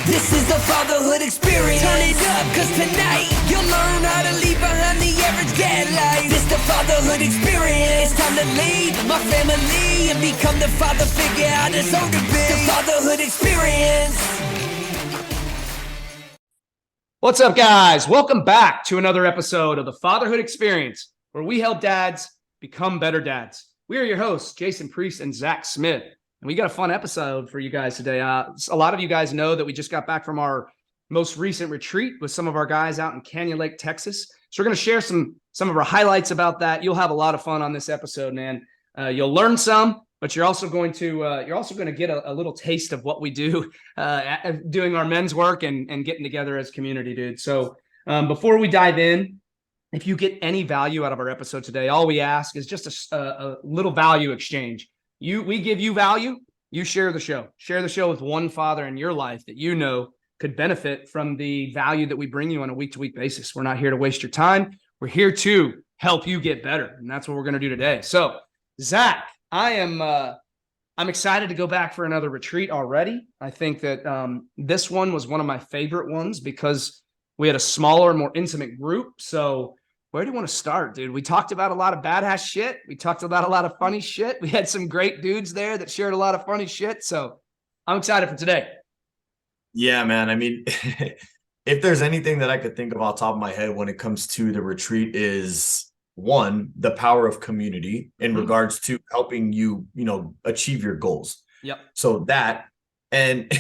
This is the fatherhood experience. Turn it up, cause tonight you'll learn how to leave behind the average dad life. This the fatherhood experience. It's time to lead my family and become the father figure I deserve to be. The fatherhood experience. What's up, guys? Welcome back to another episode of the Fatherhood Experience, where we help dads become better dads. We are your hosts, Jason Priest and Zach Smith, and we got a fun episode for you guys today. A lot of you guys know that we just got back from our most recent retreat with some of our guys out in Canyon Lake, Texas. So we're going to share some of our highlights about that. You'll have a lot of fun on this episode, man. You'll learn some, but you're also going to get a little taste of what we do doing our men's work and getting together as community, dude. So before we dive in, if you get any value out of our episode today, all we ask is just a little value exchange. We give you value, you share the show. Share the show with one father in your life that you know could benefit from the value that we bring you on a week-to-week basis. We're not here to waste your time. We're here to help you get better, and that's what we're going to do today. So, Zach, I'm excited to go back for another retreat already. I think that this one was one of my favorite ones because we had a smaller, more intimate group. So where do you want to start, dude? We talked about a lot of badass shit. We talked about a lot of funny shit. We had some great dudes there that shared a lot of funny shit. So I'm excited for today. Yeah, man. I mean, if there's anything that I could think of off the top of my head when it comes to the retreat is one, the power of community in regards to helping you, achieve your goals. Yep. So that and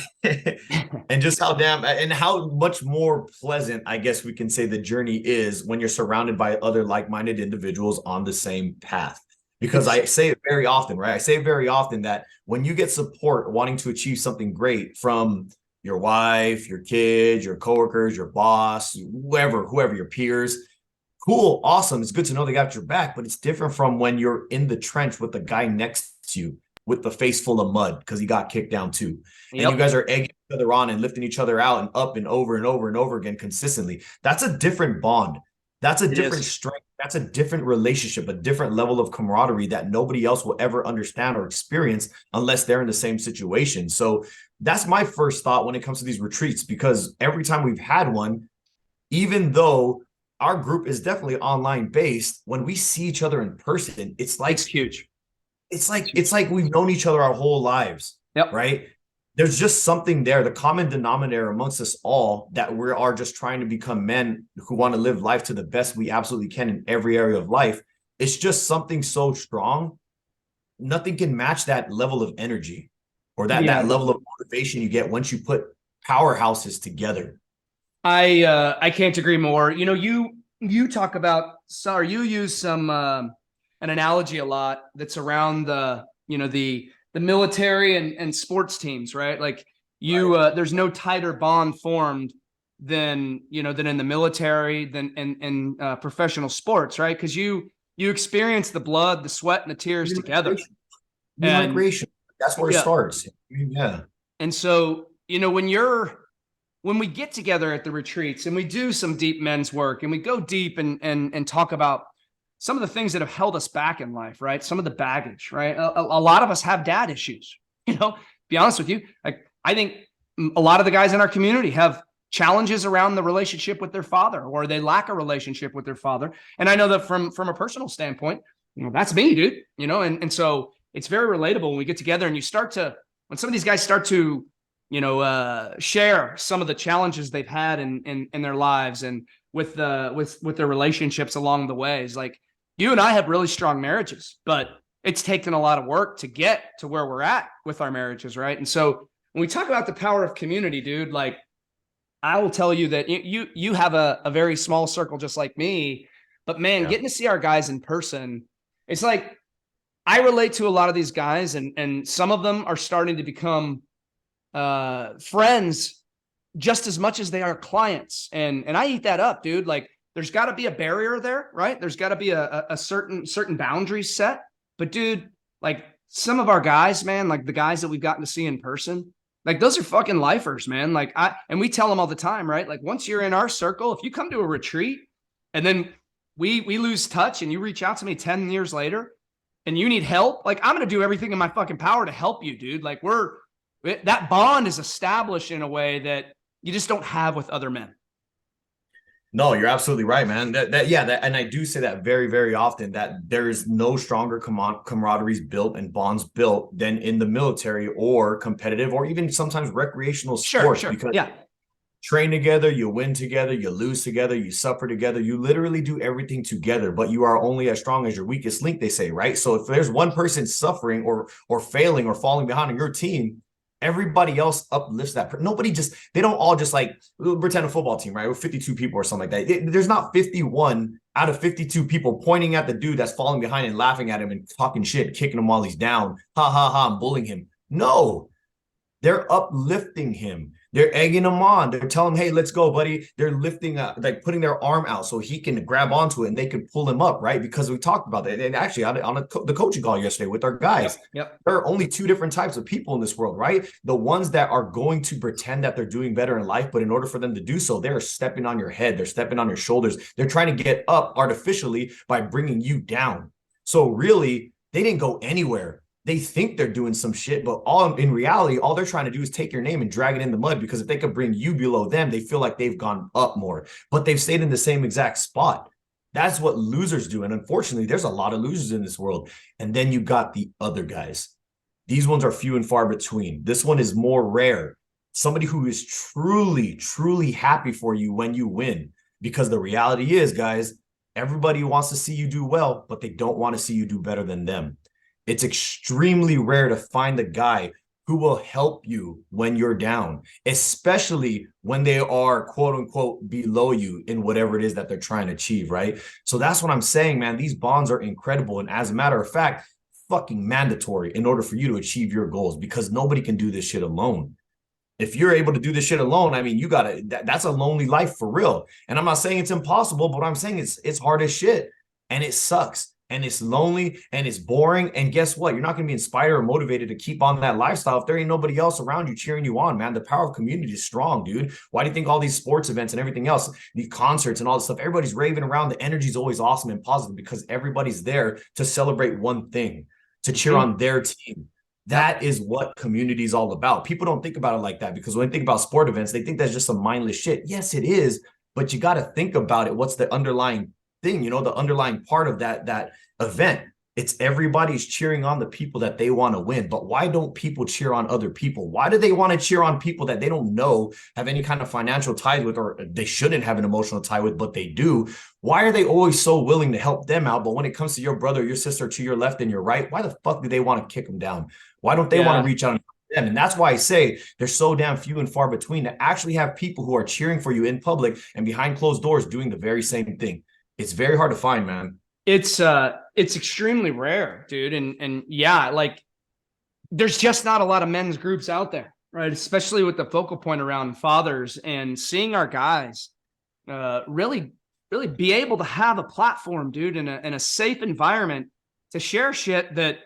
and just how much more pleasant, I guess we can say, the journey is when you're surrounded by other like-minded individuals on the same path. Because I say it very often, right? I say it very often that when you get support wanting to achieve something great from your wife, your kids, your coworkers, your boss, whoever your peers, cool, awesome. It's good to know they got your back, but it's different from when you're in the trench with the guy next to you with the face full of mud because he got kicked down too. Yep. And you guys are egging each other on and lifting each other out and up and over and over and over again consistently. That's a different bond. That's a different strength. That's a different relationship, a different level of camaraderie that nobody else will ever understand or experience unless they're in the same situation. So that's my first thought when it comes to these retreats, because every time we've had one, even though our group is definitely online based, when we see each other in person, it's huge. It's like we've known each other our whole lives. Yep. Right. There's just something there, the common denominator amongst us all, that we are just trying to become men who want to live life to the best we absolutely can in every area of life. It's just something so strong. Nothing can match that level of energy or that level of motivation you get once you put powerhouses together. I can't agree more. You talk about, you use some an analogy a lot that's around the military and sports teams, right? Like there's no tighter bond formed than in the military than in professional sports, right? Because you experience the blood, the sweat, and the tears together. Migration. That's where it starts. Yeah. And so, when we get together at the retreats and we do some deep men's work and we go deep and talk about some of the things that have held us back in life, right? Some of the baggage, right? A lot of us have dad issues, be honest with you. Like, I think a lot of the guys in our community have challenges around the relationship with their father, or they lack a relationship with their father. And I know that from a personal standpoint, that's me, dude, and so it's very relatable when we get together and when some of these guys start to, share some of the challenges they've had in their lives and with their relationships along the way. It's like, you and I have really strong marriages, but it's taken a lot of work to get to where we're at with our marriages, right? And so when we talk about the power of community, dude, like, I will tell you that you have a very small circle just like me, but man, getting to see our guys in person, it's like, I relate to a lot of these guys, and some of them are starting to become friends just as much as they are clients. And I eat that up, dude. Like, there's got to be a barrier there, right? There's got to be a certain boundaries set. But dude, like, some of our guys, man, like the guys that we've gotten to see in person, like, those are fucking lifers, man. Like, and we tell them all the time, right? Like, once you're in our circle, if you come to a retreat and then we lose touch and you reach out to me 10 years later and you need help, like, I'm going to do everything in my fucking power to help you, dude. Like, we're That bond is established in a way that you just don't have with other men. No, you're absolutely right, man. And I do say that very, very often, that there is no stronger camaraderies built and bonds built than in the military or competitive or even sometimes recreational sports. Because train together, you win together, you lose together, you suffer together, you literally do everything together, but you are only as strong as your weakest link, they say, right? So if there's one person suffering or failing or falling behind on your team, everybody else uplifts that. They don't all just like pretend a football team, right? With 52 people or something like that. There's not 51 out of 52 people pointing at the dude that's falling behind and laughing at him and talking shit, kicking him while he's down. Ha ha ha, and bullying him. No, they're uplifting him. They're egging him on. They're telling him, hey, let's go, buddy. They're lifting up, like putting their arm out so he can grab onto it and they can pull him up, right? Because we talked about that. And actually on the coaching call yesterday with our guys, Yep. There are only two different types of people in this world, right? The ones that are going to pretend that they're doing better in life, but in order for them to do so, they're stepping on your head. They're stepping on your shoulders. They're trying to get up artificially by bringing you down. So really, they didn't go anywhere. They think they're doing some shit, but in reality, all they're trying to do is take your name and drag it in the mud, because if they could bring you below them, they feel like they've gone up more, but they've stayed in the same exact spot. That's what losers do. And unfortunately, there's a lot of losers in this world. And then you got the other guys. These ones are few and far between. This one is more rare. Somebody who is truly, truly happy for you when you win, because the reality is, guys, everybody wants to see you do well, but they don't want to see you do better than them. It's extremely rare to find the guy who will help you when you're down, especially when they are quote unquote below you in whatever it is that they're trying to achieve, right? So that's what I'm saying, man. These bonds are incredible. And as a matter of fact, fucking mandatory in order for you to achieve your goals, because nobody can do this shit alone. If you're able to do this shit alone, I mean, you gotta, that's a lonely life for real. And I'm not saying it's impossible, but what I'm saying it's hard as shit, and it sucks. And it's lonely and it's boring. And guess what? You're not going to be inspired or motivated to keep on that lifestyle if there ain't nobody else around you cheering you on, man. The power of community is strong, dude. Why do you think all these sports events and everything else, these concerts and all this stuff, everybody's raving around? The energy is always awesome and positive because everybody's there to celebrate one thing, to cheer on their team. That is what community is all about. People don't think about it like that, because when they think about sport events, they think that's just some mindless shit. Yes, it is. But you got to think about it. What's the underlying thing, the underlying part of that event? It's everybody's cheering on the people that they want to win. But why don't people cheer on other people? Why do they want to cheer on people that they don't know have any kind of financial ties with, or they shouldn't have an emotional tie with, but they do? Why are they always so willing to help them out? But when it comes to your brother, your sister, to your left and your right, why the fuck do they want to kick them down? Why don't they want to reach out and help them? And that's why I say they're so damn few and far between to actually have people who are cheering for you in public and behind closed doors doing the very same thing. It's very hard to find, man. It's extremely rare, dude. And yeah, like there's just not a lot of men's groups out there, right? Especially with the focal point around fathers, and seeing our guys really be able to have a platform, dude, in a safe environment to share shit that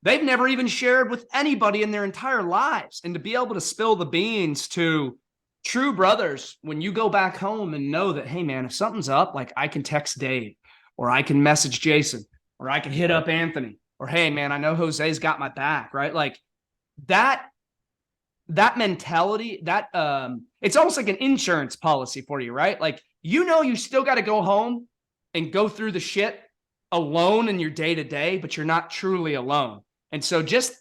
they've never even shared with anybody in their entire lives. And to be able to spill the beans to true brothers when you go back home and know that, hey man, if something's up, like I can text Dave, or I can message Jason, or I can hit up Anthony, or hey man, I know Jose's got my back, right? Like that mentality, that it's almost like an insurance policy for you, right? Like, you still got to go home and go through the shit alone in your day to day, but you're not truly alone. And so just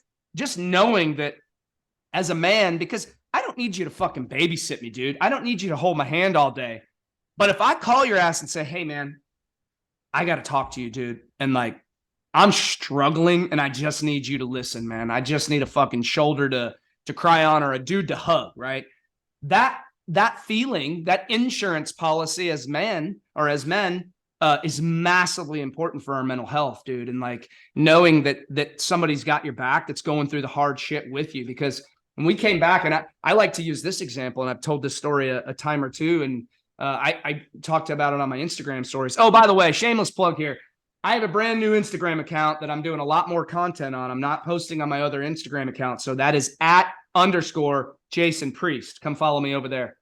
knowing that as a man, because I don't need you to fucking babysit me, dude. I don't need you to hold my hand all day. But if I call your ass and say, hey man, I got to talk to you, dude, and like, I'm struggling and I just need you to listen, man. I just need a fucking shoulder to cry on, or a dude to hug, right? That feeling, that insurance policy as men is massively important for our mental health, dude. And like knowing that somebody's got your back, that's going through the hard shit with you. Because when we came back, and I like to use this example, and I've told this story a time or two, and I talked about it on my Instagram stories. Oh, by the way, shameless plug here. I have a brand new Instagram account that I'm doing a lot more content on. I'm not posting on my other Instagram account. So that is @_Jason Priest. Come follow me over there.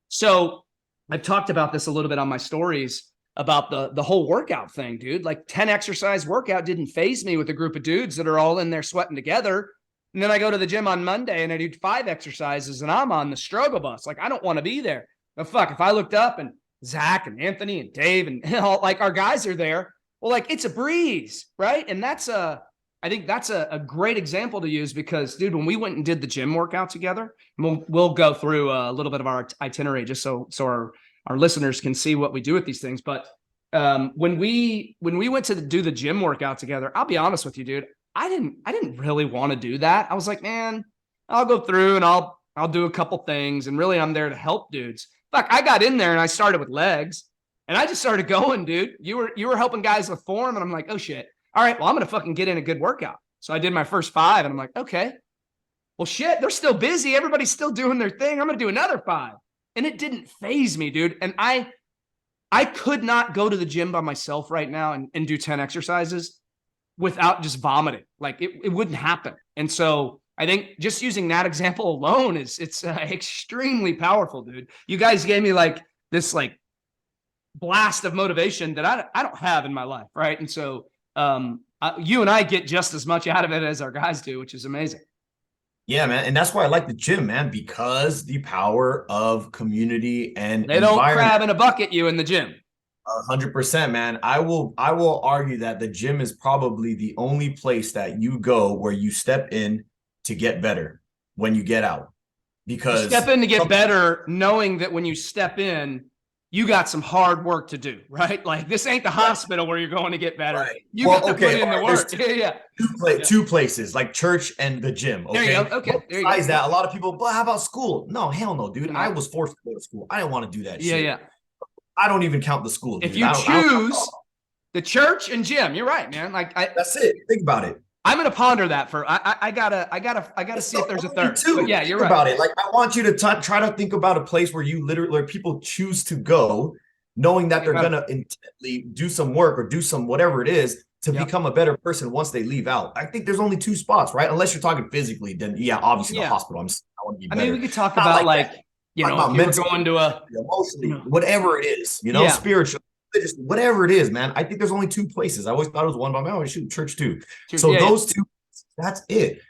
So I've talked about this a little bit on my stories about the whole workout thing, dude. Like 10 exercise workout didn't faze me with a group of dudes that are all in there sweating together. And then I go to the gym on Monday and I do 5 exercises and I'm on the struggle bus. Like, I don't want to be there. But fuck, if I looked up and Zach and Anthony and Dave and all, like, our guys are there, well, like, it's a breeze, right? And I think that's a great example to use because, dude, when we went and did the gym workout together, we'll go through a little bit of our itinerary just so our listeners can see what we do with these things. But when we went to do the gym workout together, I'll be honest with you, dude, I didn't really want to do that. I was like, man, I'll go through and I'll do a couple things, and really I'm there to help dudes. Fuck, I got in there and I started with legs, and I just started going, dude. You were helping guys with form, and I'm like, oh shit. All right, well, I'm gonna fucking get in a good workout. So I did my first 5, and I'm like, okay, well, shit, they're still busy. Everybody's still doing their thing. I'm gonna do another 5, and it didn't faze me, dude. And I could not go to the gym by myself right now and do 10 exercises without just vomiting. Like, it wouldn't happen. And so I think just using that example alone it's extremely powerful, dude. You guys gave me like this like blast of motivation that I don't have in my life, right? And so you and I get just as much out of it as our guys do, which is amazing. Yeah, man. And that's why I like the gym, man, because the power of community and they don't crab in a bucket you in the gym. 100%, man. I will argue that the gym is probably the only place that you go where you step in to get better when you get out. Because you step in to get better, knowing that when you step in, you got some hard work to do, right? Like, this ain't the hospital where you're going to get better. Right. You got to put in the work. Two places, like church and the gym. Okay. There you go. Okay. There you Besides that, a lot of people, but how about school? No, hell no, dude. No. I was forced to go to school. I didn't want to do that shit. Yeah. I don't even count the school. Dude. If you choose the church and gym, you're right, man. Like, that's it. Think about it. I'm gonna ponder that for. I gotta see if there's a third. But yeah, you're right about it. Like, I want you to try to think about a place where you literally, where people choose to go, knowing that they're gonna intently do some work or do some whatever it is to become a better person once they leave out. I think there's only 2 spots, right? Unless you're talking physically, then obviously the hospital. I want to be better. I mean, we could talk about like you know, if you're going to a emotionally, whatever it is, spiritual. Just whatever it is, man. I think there's only 2 places. I always thought it was one, but man, shoot, church too. So those 2, that's it.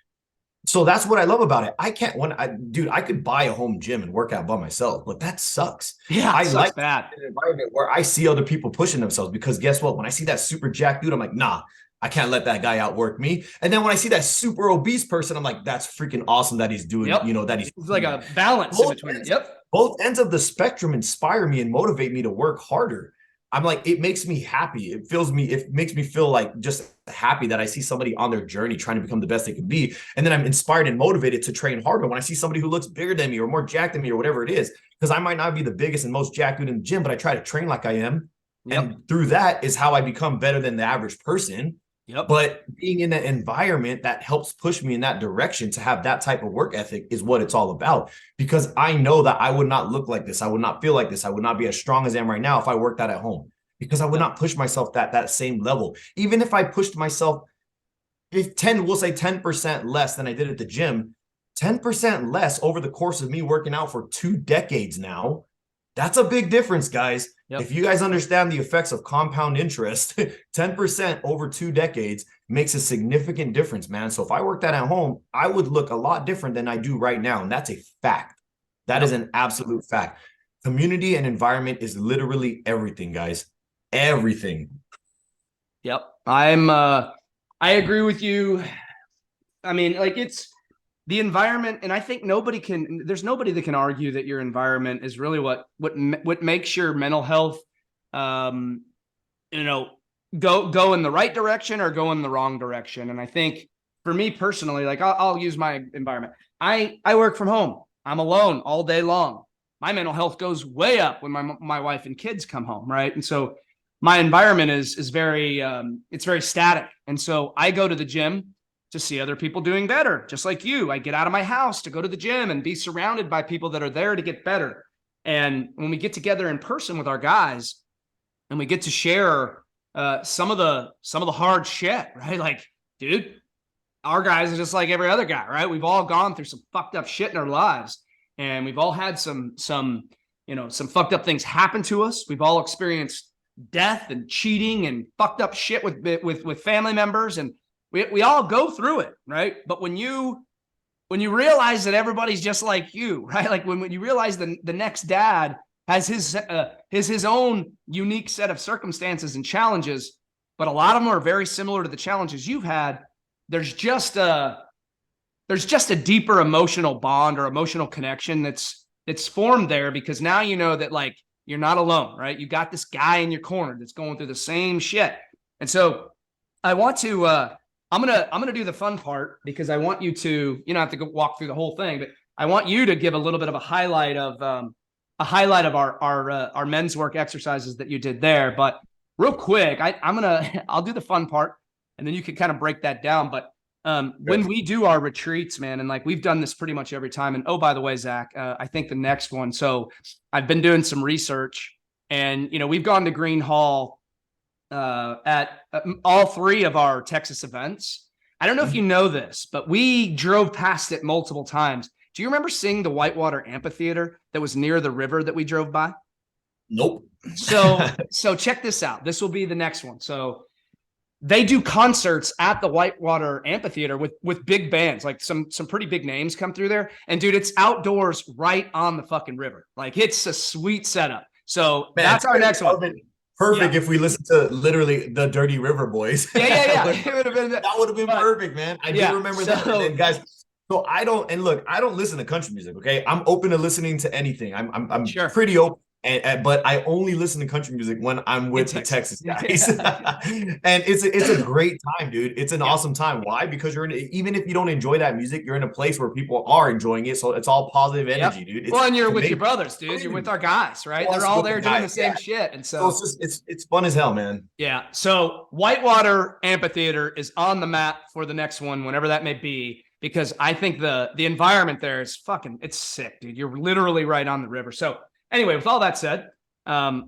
So that's what I love about it. I can't I could buy a home gym and work out by myself, but that sucks. Yeah, I like that environment where I see other people pushing themselves, because guess what? When I see that super jacked dude, I'm like, nah, I can't let that guy outwork me. And then when I see that super obese person, I'm like, that's freaking awesome that he's doing, that he's like a balance in between. Both ends of the spectrum inspire me and motivate me to work harder. I'm like, it makes me happy. It makes me feel like just happy that I see somebody on their journey trying to become the best they can be. And then I'm inspired and motivated to train harder when I see somebody who looks bigger than me or more jacked than me or whatever it is, because I might not be the biggest and most jacked dude in the gym, but I try to train like I am. And through that is how I become better than the average person. But being in an environment that helps push me in that direction to have that type of work ethic is what it's all about. Because I know that I would not look like this. I would not feel like this. I would not be as strong as I am right now if I worked out at home, because I would not push myself that same level. Even if I pushed myself, we'll say 10% less than I did at the gym, 10% less over the course of me working out for 2 decades now. That's a big difference, guys. If you guys understand the effects of compound interest, 10% over 2 decades makes a significant difference, man. So if I worked that at home, I would look a lot different than I do right now. And that's a fact. That is an absolute fact. Community and environment is literally everything, guys. Everything. I agree with you. I mean, like, it's the environment, and I think there's nobody that can argue that your environment is really what makes your mental health, go in the right direction or go in the wrong direction. And I think for me personally, like, I'll use my environment. I work from home. I'm alone all day long. My mental health goes way up when my wife and kids come home, right? And so my environment is very it's very static. And so I go to the gym to see other people doing better, just like you. I get out of my house to go to the gym and be surrounded by people that are there to get better. And when we get together in person with our guys and we get to share some of the hard shit, right? Like, dude, our guys are just like every other guy, right? We've all gone through some fucked up shit in our lives, and we've all had some fucked up things happen to us. We've all experienced death and cheating and fucked up shit with family members, and we all go through it, right? But when you when you realize that everybody's just like you, right? Like when you realize the next dad has his own unique set of circumstances and challenges, but a lot of them are very similar to the challenges you've had. There's just a deeper emotional bond or emotional connection that's formed there, because now you know that like you're not alone, right? You got this guy in your corner that's going through the same shit. And so I want to I'm gonna do the fun part, because I want you to, you don't have to go walk through the whole thing, but I want you to give a little bit of a highlight of our men's work exercises that you did there. But real quick, I'll do the fun part, and then you can kind of break that down. But when we do our retreats, man, and like we've done this pretty much every time. And oh, by the way, Zach, I think the next one. So I've been doing some research, and we've gone to Green Hall at all 3 of our Texas events. I don't know if you know this, but we drove past it multiple times. Do you remember seeing the Whitewater Amphitheater that was near the river that we drove by? Nope. So check this out. This will be the next one. So they do concerts at the Whitewater Amphitheater with big bands, like some pretty big names come through there. And dude, it's outdoors right on the fucking river. Like it's a sweet setup. So man, that's our next one. Perfect if we listen to literally the Dirty River Boys. Yeah. That would have been perfect, man. I do remember that. And guys, so I don't listen to country music. Okay, I'm open to listening to anything. I'm sure. Pretty open. But I only listen to country music when I'm with the Texas guys. And it's a great time, dude. It's an awesome time. Why? Because even if you don't enjoy that music, you're in a place where people are enjoying it. So it's all positive energy, dude. Well, and you're with your brothers, dude. You're with our guys, right? They're all there doing the same shit. And so it's fun as hell, man. Yeah. So Whitewater Amphitheater is on the map for the next one, whenever that may be, because I think the environment there is it's sick, dude. You're literally right on the river. So anyway, with all that said,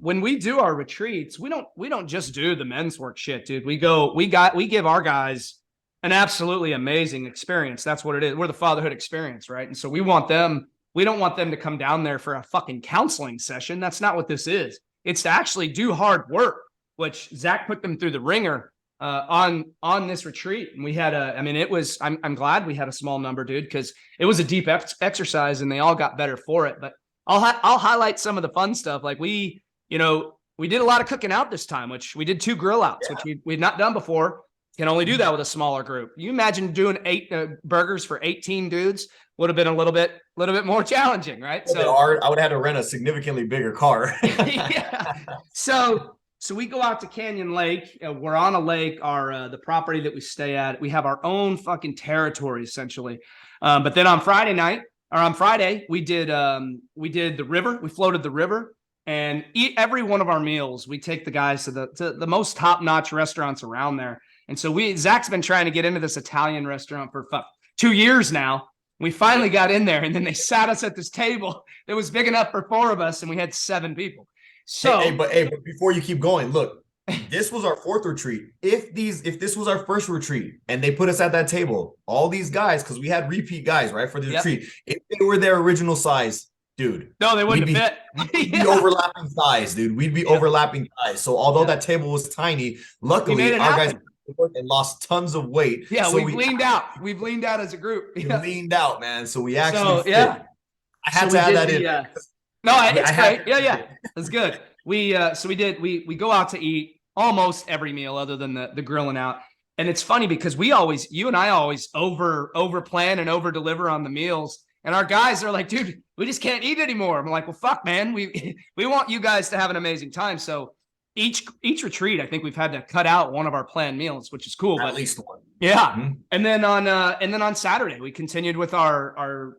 when we do our retreats, we don't just do the men's work shit, dude. We give our guys an absolutely amazing experience. That's what it is. We're the fatherhood experience, right? And so we don't want them to come down there for a fucking counseling session. That's not what this is. It's to actually do hard work, which Zach put them through the ringer on this retreat. And we had I'm glad we had a small number, dude, because it was a deep exercise and they all got better for it. But I'll highlight some of the fun stuff. Like we did a lot of cooking out this time, which we did 2 grill outs, which we'd not done before. Can only do that with a smaller group. You imagine doing 8 burgers for 18 dudes would have been a little bit more challenging, right? So I would have had to rent a significantly bigger car. Yeah. So we go out to Canyon Lake. We're on a lake. The property that we stay at, we have our own fucking territory essentially. But then on Friday, we did the river. We floated the river, and every one of our meals, we take the guys to the most top-notch restaurants around there. And so Zach's been trying to get into this Italian restaurant for 2 years now. We finally got in there, and then they sat us at this table that was big enough for 4 of us, and we had 7 people. So, but before you keep going, look, this was our 4th retreat. If this was our 1st retreat and they put us at that table, all these guys, because we had repeat guys, right, for the retreat, if they were their original size, dude, no, they wouldn't have fit. We'd be overlapping thighs, dude. We'd be overlapping thighs. So although that table was tiny, luckily our guys and lost tons of weight. Yeah, so we've leaned out. We've leaned out as a group. We leaned out, man. So we actually I had to add that in. No, it's great. Yeah. That's good. We go out to eat almost every meal other than the grilling out. And it's funny because you and I always over plan and over deliver on the meals. And our guys are like, dude, we just can't eat anymore. I'm like, well, fuck, man. We want you guys to have an amazing time. So each retreat, I think we've had to cut out one of our planned meals, which is cool. At least one. Yeah. Mm-hmm. And then on Saturday, we continued with our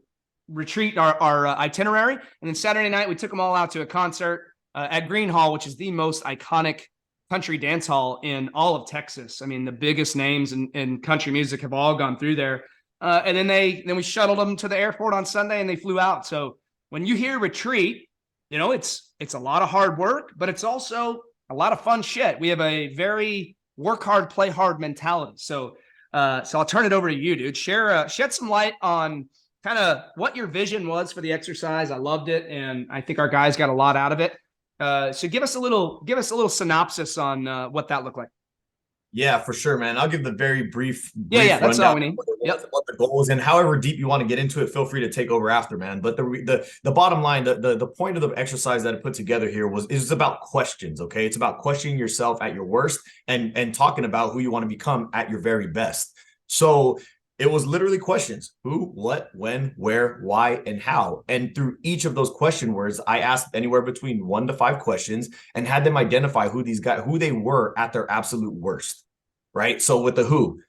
retreat, our itinerary. And then Saturday night, we took them all out to a concert at Green Hall, which is the most iconic country dance hall in all of Texas. I mean, the biggest names in country music have all gone through there. And then we shuttled them to the airport on Sunday and they flew out. So when you hear retreat, it's a lot of hard work, but it's also a lot of fun shit. We have a very work hard, play hard mentality. So I'll turn it over to you, dude. Shed some light on kind of what your vision was for the exercise. I loved it. And I think our guys got a lot out of it. So give us a little synopsis on what that looked like. Yeah, for sure, man. I'll give the very brief Yeah, that's all rundown we need. Yep. what the goals, and however deep you want to get into it, feel free to take over after, man. But the bottom line, the point of the exercise that I put together here is about questions. Okay, it's about questioning yourself at your worst and talking about who you want to become at your very best. So it was literally questions: who, what, when, where, why, and how. And through each of those question words, I asked anywhere between 1 to 5 questions and had them identify who they were at their absolute worst. Right. So with the who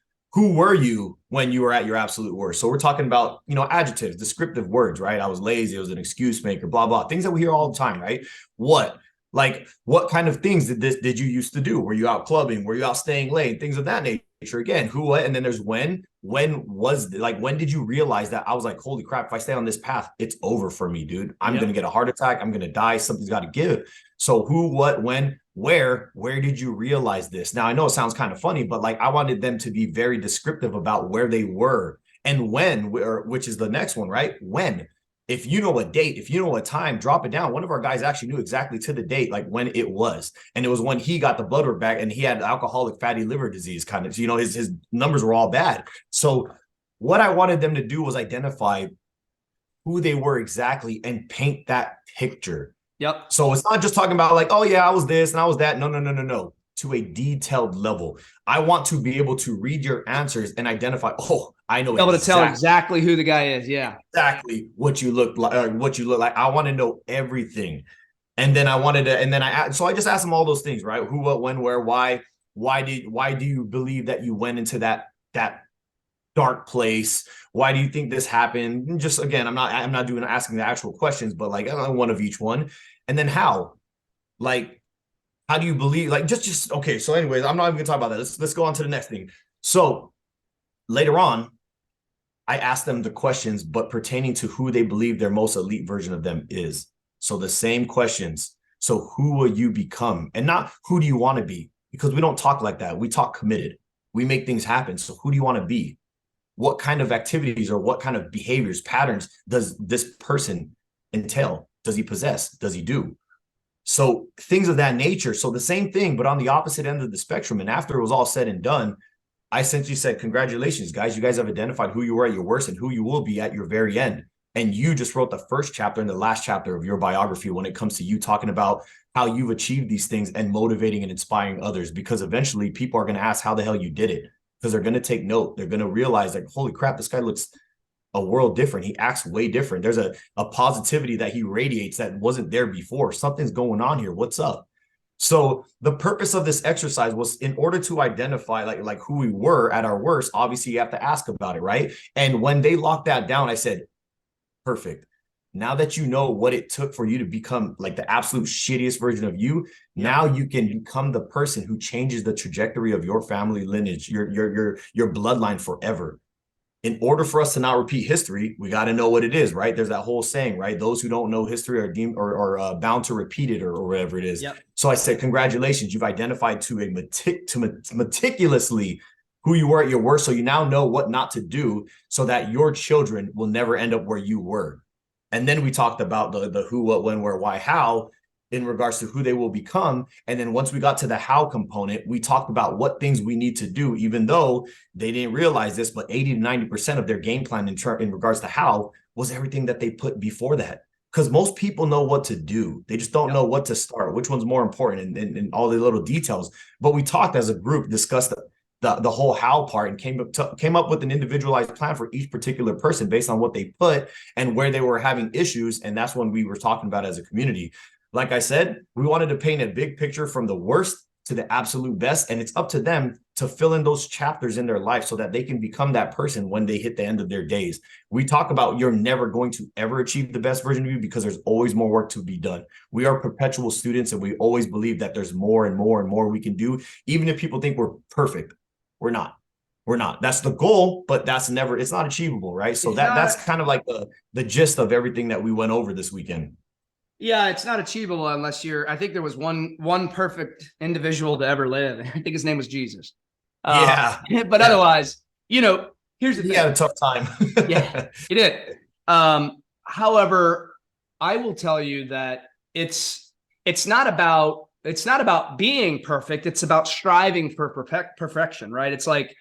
were you when you were at your absolute worst? So we're talking about, adjectives, descriptive words, right? I was lazy. I was an excuse maker, blah, blah, things that we hear all the time, right? What kind of things did you used to do? Were you out clubbing? Were you out staying late? Things of that nature. Again, who, what, and then there's when did you realize that? I was like, holy crap, if I stay on this path, it's over for me, dude. I'm going to get a heart attack. I'm going to die. Something's got to give. So who, what, when, where did you realize this? Now, I know it sounds kind of funny, but I wanted them to be very descriptive about where they were and when, which is the next one, right? When. If you know a date, if you know a time, drop it down. One of our guys actually knew exactly to the date, when it was. And it was when he got the blood work back and he had alcoholic fatty liver disease kind of, his numbers were all bad. So what I wanted them to do was identify who they were exactly and paint that picture. Yep. So it's not just talking about oh yeah, I was this and I was that. No. To a detailed level. I want to be able to read your answers and identify, I know. Be able to tell exactly who the guy is. Yeah. Exactly what you look like, I want to know everything. And then so I just asked them all those things, right? Who, what, when, where, why do you believe that you went into that dark place? Why do you think this happened? And just, again, I'm not asking the actual questions, but one of each one. And then how do you believe, just okay. So anyways, I'm not even gonna talk about that. Let's go on to the next thing. So later on, I asked them the questions, but pertaining to who they believe their most elite version of them is. So the same questions. So who will you become? And not who do you want to be? Because we don't talk like that. We talk committed. We make things happen. So who do you want to be? What kind of activities or what kind of behaviors, patterns does this person entail? Does he possess? Does he do? So things of that nature. So the same thing, but on the opposite end of the spectrum. And after it was all said and done, I essentially said, congratulations, guys. You guys have identified who you were at your worst and who you will be at your very end. And you just wrote the first chapter and the last chapter of your biography when it comes to you talking about how you've achieved these things and motivating and inspiring others, because eventually people are going to ask how the hell you did it, because they're going to take note. They're going to realize holy crap, this guy looks a world different. He acts way different. There's a positivity that he radiates that wasn't there before. Something's going on here. What's up? So the purpose of this exercise was in order to identify who we were at our worst. Obviously, you have to ask about it, right? And when they locked that down, I said, perfect. Now that you know what it took for you to become the absolute shittiest version of you, now you can become the person who changes the trajectory of your family lineage, your bloodline forever. In order for us to not repeat history, we got to know what it is, right? There's that whole saying, right? Those who don't know history are deemed or bound to repeat it, or whatever it is. Yep. So I said, congratulations, you've identified meticulously who you were at your worst. So you now know what not to do so that your children will never end up where you were. And then we talked about the who, what, when, where, why, how, in regards to who they will become. And then once we got to the how component, we talked about what things we need to do, even though they didn't realize this, but 80 to 90% of their game plan in regards to how was everything that they put before that. Because most people know what to do. They just don't know what to start, which one's more important, and all the little details. But we talked as a group, discussed the whole how part, and came up with an individualized plan for each particular person based on what they put and where they were having issues. And that's when we were talking about as a community. Like I said, we wanted to paint a big picture from the worst to the absolute best. And it's up to them to fill in those chapters in their life so that they can become that person when they hit the end of their days. We talk about you're never going to ever achieve the best version of you because there's always more work to be done. We are perpetual students, and we always believe that there's more and more and more we can do. Even if people think we're perfect, we're not. We're not. That's the goal, but it's not achievable, right? So that's kind of the gist of everything that we went over this weekend. Yeah, it's not achievable unless I think there was one perfect individual to ever live. I think his name was Jesus. But otherwise, here's the thing. He had a tough time. Yeah, he did. However, I will tell you that it's not about it's not about being perfect. It's about striving for perfection, right? It's like,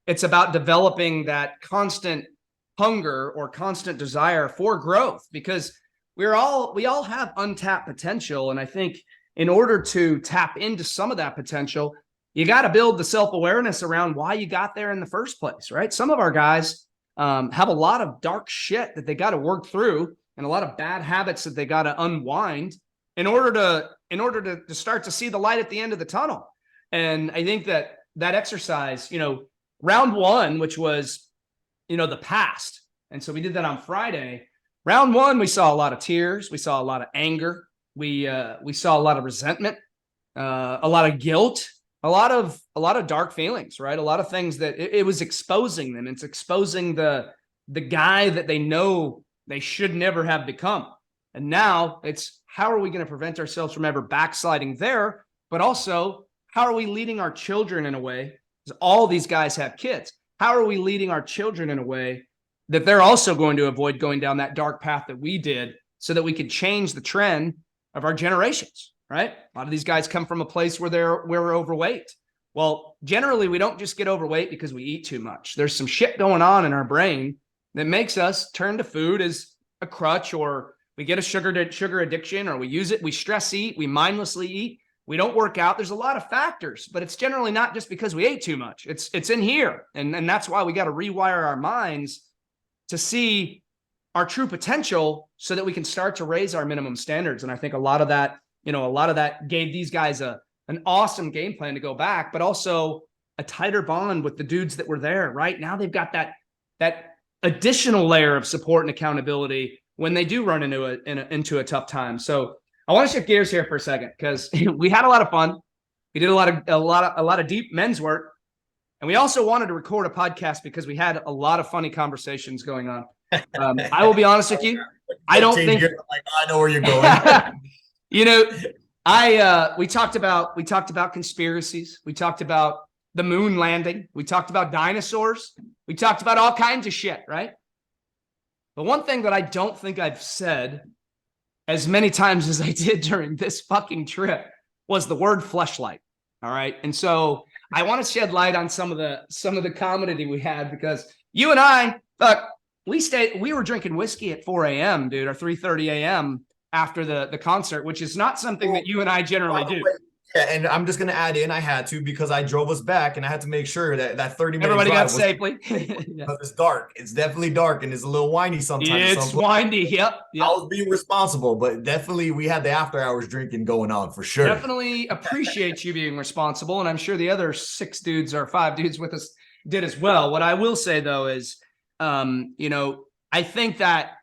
it's about developing that constant hunger or constant desire for growth, because we all have untapped potential. And I think in order to tap into some of that potential, you got to build the self-awareness around why you got there in the first place, right? Some of our guys have a lot of dark shit that they got to work through, and a lot of bad habits that they got to unwind in order to start to see the light at the end of the tunnel. And I think that exercise, round one, which was, the past. And so we did that on Friday. Round one, we saw a lot of tears. We saw a lot of anger. We saw a lot of resentment, a lot of guilt, a lot of dark feelings, right? A lot of things that it was exposing them. It's exposing the guy that they know they should never have become. And now it's, how are we going to prevent ourselves from ever backsliding there? But also, how are we leading our children in a way? Because all these guys have kids. How are we leading our children in a way that they're also going to avoid going down that dark path that we did, so that we could change the trend of our generations, right? A lot of these guys come from a place where we're overweight. Well, generally, we don't just get overweight because we eat too much. There's some shit going on in our brain that makes us turn to food as a crutch, or we get a sugar addiction, or we use it. We stress eat, we mindlessly eat, we don't work out. There's a lot of factors, but it's generally not just because we ate too much. It's in here. And that's why we got to rewire our minds to see our true potential, so that we can start to raise our minimum standards. And I think a lot of that gave these guys an awesome game plan to go back, but also a tighter bond with the dudes that were there. Right now, they've got that additional layer of support and accountability when they do run into a tough time. So I want to shift gears here for a second, because we had a lot of fun. We did a lot of deep men's work, and we also wanted to record a podcast because we had a lot of funny conversations going on. I will be honest with you. I don't think I know where you're going. We talked about conspiracies. We talked about the moon landing. We talked about dinosaurs. We talked about all kinds of shit, right? But one thing that I don't think I've said as many times as I did during this fucking trip was the word fleshlight. All right. And so I want to shed light on some of the comedy we had, because you and I, look, we were drinking whiskey at 4 a.m., dude, or 3:30 a.m. after the concert, which is not something that you and I generally do. Yeah, and I'm just going to add in, I had to, because I drove us back, and I had to make sure that 30-minute everybody drive got safely. Yeah. It's dark. It's definitely dark, and it's a little windy sometimes. It's windy. Yep. I was being responsible, but definitely we had the after hours drinking going on for sure. Definitely appreciate you being responsible, and I'm sure the other 6 dudes or 5 dudes with us did as well. What I will say though is, I think that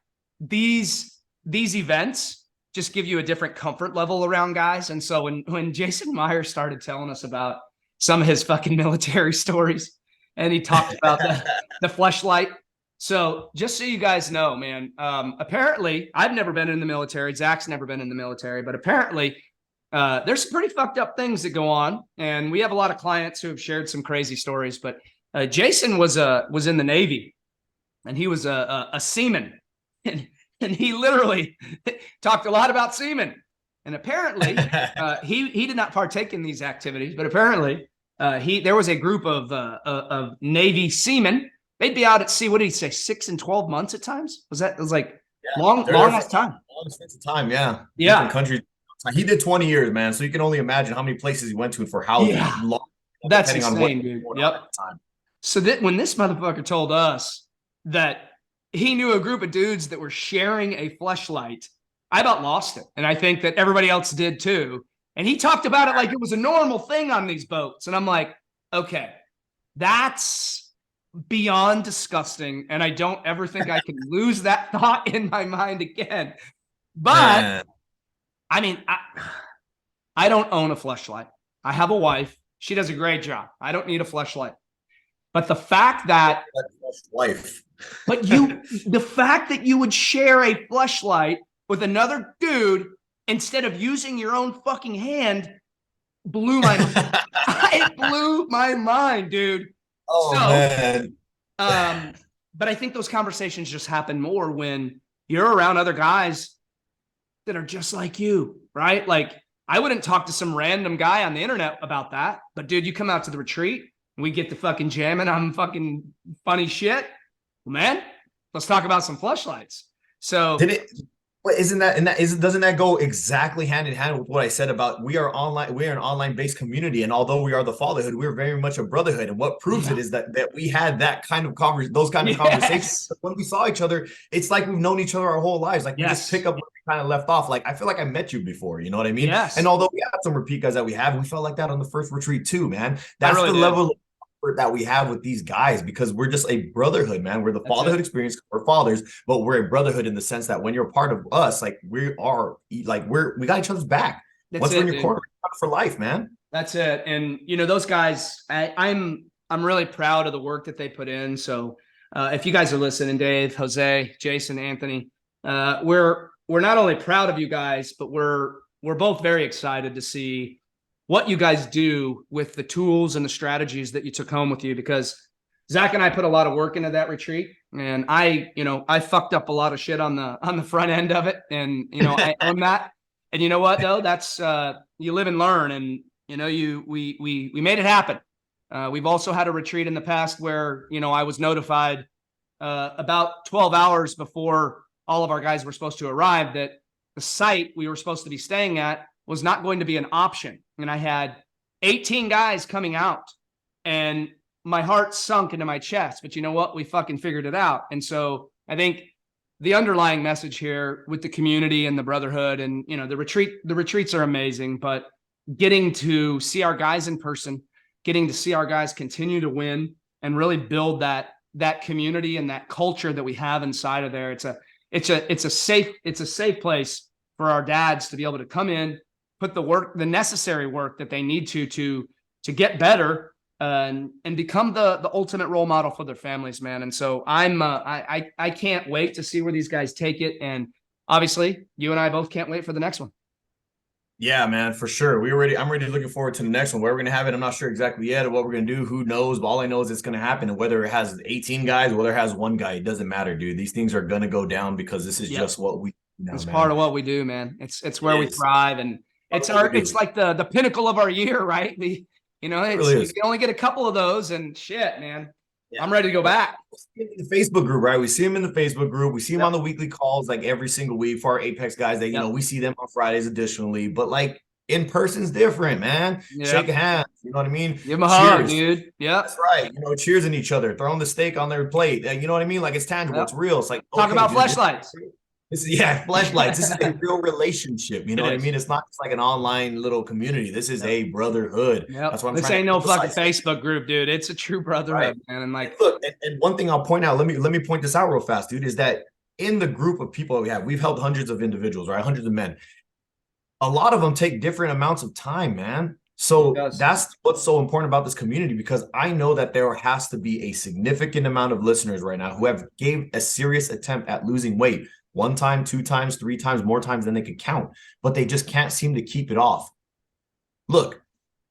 these events just give you a different comfort level around guys. And so when Jason Meyer started telling us about some of his fucking military stories, and he talked about the fleshlight. So just so you guys know, man, apparently I've never been in the military. Zach's never been in the military, but apparently there's some pretty fucked up things that go on. And we have a lot of clients who have shared some crazy stories, but Jason was in the Navy, and he was a seaman. And he literally talked a lot about semen. And apparently, he did not partake in these activities, but apparently there was a group of Navy seamen. They'd be out at sea, what did he say, 6 and 12 months at times? It was like long ass time. Long sense of time, yeah. Yeah. Different countries. He did 20 years, man. So you can only imagine how many places he went to and for how long. That's insane, dude. Yep. So when this motherfucker told us that he knew a group of dudes that were sharing a fleshlight, I about lost it. And I think that everybody else did too. And he talked about it like it was a normal thing on these boats. And I'm like, okay, that's beyond disgusting. And I don't ever think I can lose that thought in my mind again. But I mean, I don't own a fleshlight. I have a wife. She does a great job. I don't need a fleshlight. But the fact that the fact that you would share a fleshlight with another dude instead of using your own fucking hand blew my mind. It blew my mind, dude. Oh, man. But I think those conversations just happen more when you're around other guys that are just like you, right? Like I wouldn't talk to some random guy on the internet about that. But dude, you come out to the retreat, we get to fucking jamming on fucking funny shit. Well, man, let's talk about some fleshlights. So But doesn't that go exactly hand in hand with what I said about we are an online based community, and although we are the fatherhood, we're very much a brotherhood. And what proves it is that we had that kind of conversations when we saw each other. It's like we've known each other our whole lives. Like we just pick up where we kind of left off. Like I feel like I met you before. You know what I mean? Yes. And although we had some repeat guys that we felt like that on the first retreat too, man. That's really the level of that we have with these guys, because we're just a brotherhood, man. We're the fatherhood experience. We're fathers, but we're a brotherhood in the sense that when you're a part of us, like we got each other's back. Once we're in your corner for life, man. That's it. And you know, those guys, I'm really proud of the work that they put in. So if you guys are listening, Dave, Jose, Jason, Anthony, we're not only proud of you guys, but we're both very excited to see what you guys do with the tools and the strategies that you took home with you, because Zach and I put a lot of work into that retreat, and I fucked up a lot of shit on the front end of it. And, you know, I own that. And you know what though? That's, you live and learn, and you know, we made it happen. We've also had a retreat in the past where, you know, I was notified, about 12 hours before all of our guys were supposed to arrive that the site we were supposed to be staying at was not going to be an option. And I had 18 guys coming out, and my heart sunk into my chest. But you know what? We fucking figured it out. And so I think the underlying message here with the community and the brotherhood, and, you know, the retreats are amazing, but getting to see our guys in person, getting to see our guys continue to win and really build that community and that culture that we have inside of there. It's a safe place for our dads to be able to come in, put the necessary work that they need to get better, and become the ultimate role model for their families, man. And so I can't wait to see where these guys take it. And obviously you and I both can't wait for the next one. Yeah, man, for sure. I'm already looking forward to the next one. Where we're going to have it, I'm not sure exactly yet, or what we're going to do. Who knows? But all I know is it's going to happen. And whether it has 18 guys, whether it has one guy, it doesn't matter, dude. These things are going to go down because this is just what we do now, it's man. Part of what we do, man. It's where we thrive, and it's like the pinnacle of our year, right? We, you know, you can only get a couple of those, and shit, man. Yeah. I'm ready to go back. The Facebook group, right? We see them in the Facebook group. We see them on the weekly calls, like every single week for our Apex guys. That you know, we see them on Fridays additionally, but like in person's different, man. Shake hands, you know what I mean? Give them a hug, dude. Yeah, that's right. You know, cheersing each other, throwing the steak on their plate. You know what I mean? Like it's tangible, it's real. It's like talk about fleshlights. This is fleshlights. This is a real relationship. You know what I mean? It's not just like an online little community. This is a brotherhood. That's what I'm saying. No fucking Facebook group, dude. It's a true brotherhood, man. And like, look, and one thing I'll point out. Let me point this out real fast, dude. Is that in the group of people we've helped hundreds of individuals, right? Hundreds of men. A lot of them take different amounts of time, man. So that's what's so important about this community, because I know that there has to be a significant amount of listeners right now who have gave a serious attempt at losing weight. 1 time, 2 times, 3 times, more times than they could count, but they just can't seem to keep it off. Look,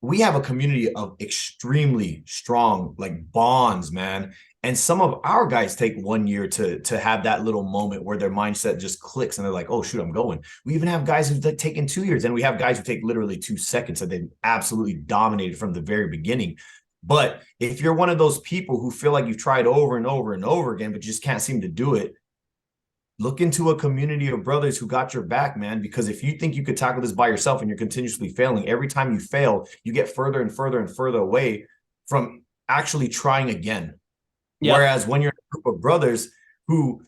we have a community of extremely strong like bonds, man. And some of our guys take 1 year to have that little moment where their mindset just clicks and they're like, oh shoot, I'm going. We even have guys who've taken 2 years, and we have guys who take literally 2 seconds, and they've absolutely dominated from the very beginning. But if you're one of those people who feel like you've tried over and over and over again, but just can't seem to do it, look into a community of brothers who got your back, man, because if you think you could tackle this by yourself and you're continuously failing, every time you fail, you get further and further and further away from actually trying again. Yep. Whereas when you're in a group of brothers who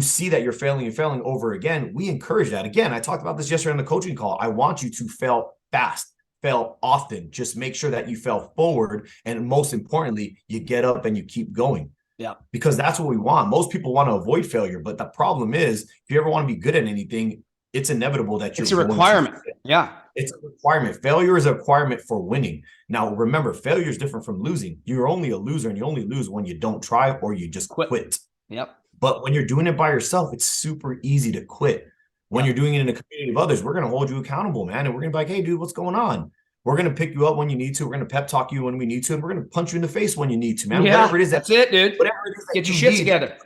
see that you're failing and failing over again, we encourage that. Again, I talked about this yesterday on the coaching call. I want you to fail fast, fail often. Just make sure that you fail forward. And most importantly, you get up and you keep going. Yeah, because that's what we want. Most people want to avoid failure, but the problem is, if you ever want to be good at anything, it's inevitable that it's a requirement. Yeah, it's a requirement. Failure is a requirement for winning. Now, remember, failure is different from losing. You're only a loser, and you only lose when you don't try or you just quit. Yep. But when you're doing it by yourself, it's super easy to quit. When you're doing it in a community of others, we're going to hold you accountable, man, and we're going to be like, hey, dude, what's going on? We're going to pick you up when you need to. We're going to pep talk you when we need to. And we're going to punch you in the face when you need to, man. Yeah, whatever it is. That's it, dude. Whatever it is. Get your shit together.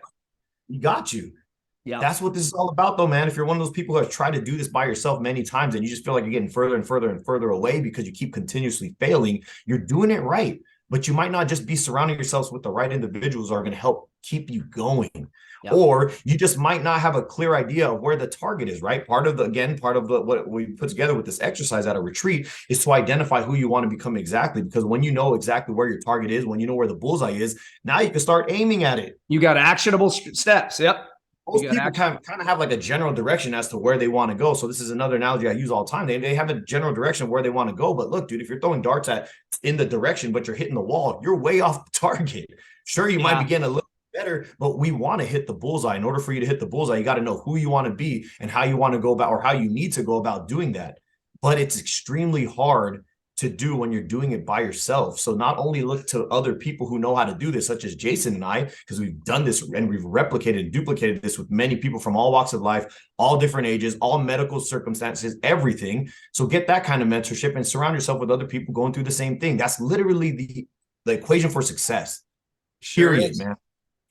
We got you. Yeah. That's what this is all about, though, man. If you're one of those people who have tried to do this by yourself many times and you just feel like you're getting further and further and further away because you keep continuously failing, you're doing it right. But you might not just be surrounding yourselves with the right individuals who are going to help keep you going. Yep. Or you just might not have a clear idea of where the target is, right? Part of what we put together with this exercise at a retreat is to identify who you want to become exactly. Because when you know exactly where your target is, when you know where the bullseye is, now you can start aiming at it. You got actionable steps. Yep. Most people kind of have like a general direction as to where they want to go. So this is another analogy I use all the time. They have a general direction where they want to go. But look, dude, if you're throwing darts in the direction, but you're hitting the wall, you're way off the target. Sure, you might be getting a little better, but we want to hit the bullseye. In order for you to hit the bullseye, you got to know who you want to be and how you want to go about, or how you need to go about doing that. But it's extremely hard to do when you're doing it by yourself. So not only look to other people who know how to do this, such as Jason and I, because we've done this and we've replicated and duplicated this with many people from all walks of life, all different ages, all medical circumstances, everything. So get that kind of mentorship and surround yourself with other people going through the same thing. That's literally the equation for success. Period, man.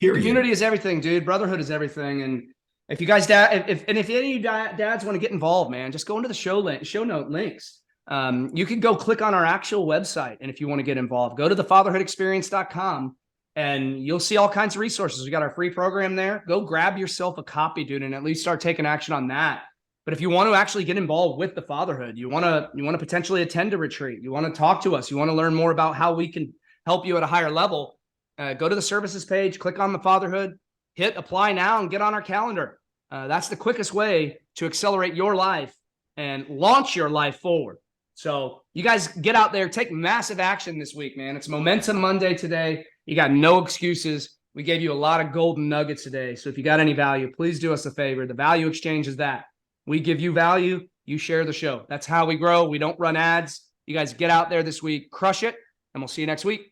Period. Community is everything, dude. Brotherhood is everything. And if you guys, if any of you dads want to get involved, man, just go into the show note links. You can go click on our actual website. And if you want to get involved, go to thefatherhoodexperience.com and you'll see all kinds of resources. We got our free program there. Go grab yourself a copy, dude, and at least start taking action on that. But if you want to actually get involved with the fatherhood, you want to potentially attend a retreat, you want to talk to us, you want to learn more about how we can help you at a higher level, go to the services page, click on the fatherhood, hit apply now and get on our calendar. That's the quickest way to accelerate your life and launch your life forward. So you guys get out there, take massive action this week, man. It's Momentum Monday today. You got no excuses. We gave you a lot of golden nuggets today. So if you got any value, please do us a favor. The value exchange is that we give you value, you share the show. That's how we grow. We don't run ads. You guys get out there this week, crush it, and we'll see you next week.